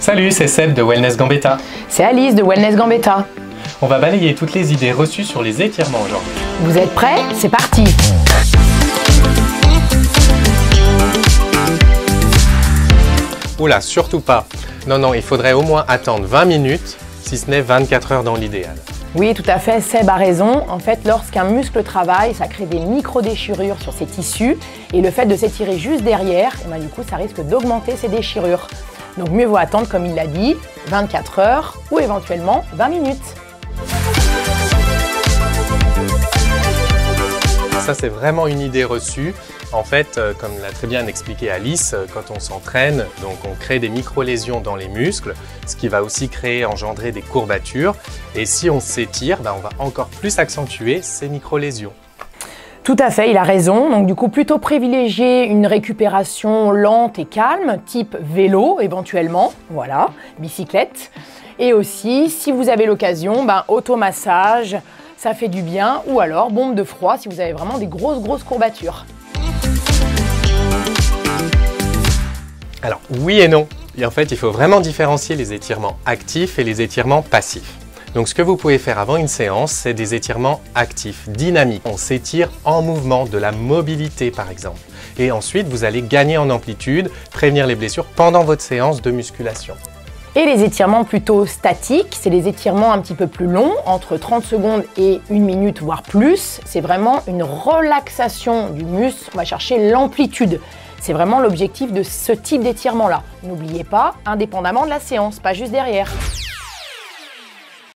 Salut, c'est Seb de Wellness Gambetta. C'est Alice de Wellness Gambetta. On va balayer toutes les idées reçues sur les étirements aujourd'hui. Vous êtes prêts? C'est parti! Oula, surtout pas. Non, il faudrait au moins attendre 20 minutes, si ce n'est 24 heures dans l'idéal. Oui, tout à fait, Seb a raison. En fait, lorsqu'un muscle travaille, ça crée des micro-déchirures sur ses tissus. Et le fait de s'étirer juste derrière, du coup, ça risque d'augmenter ces déchirures. Donc mieux vaut attendre, comme il l'a dit, 24 heures ou éventuellement 20 minutes. Ça, c'est vraiment une idée reçue. En fait, comme l'a très bien expliqué Alice, quand on s'entraîne, donc on crée des micro-lésions dans les muscles, ce qui va aussi engendrer des courbatures. Et si on s'étire, on va encore plus accentuer ces micro-lésions. Tout à fait, il a raison. Donc du coup, plutôt privilégier une récupération lente et calme, type vélo éventuellement, voilà, bicyclette. Et aussi, si vous avez l'occasion, automassage, ça fait du bien, ou alors bombe de froid si vous avez vraiment des grosses courbatures. Alors oui et non. Et en fait, il faut vraiment différencier les étirements actifs et les étirements passifs. Donc ce que vous pouvez faire avant une séance, c'est des étirements actifs, dynamiques. On s'étire en mouvement, de la mobilité par exemple. Et ensuite, vous allez gagner en amplitude, prévenir les blessures pendant votre séance de musculation. Et les étirements plutôt statiques, c'est les étirements un petit peu plus longs, entre 30 secondes et 1 minute, voire plus. C'est vraiment une relaxation du muscle, on va chercher l'amplitude. C'est vraiment l'objectif de ce type d'étirement-là. N'oubliez pas, indépendamment de la séance, pas juste derrière.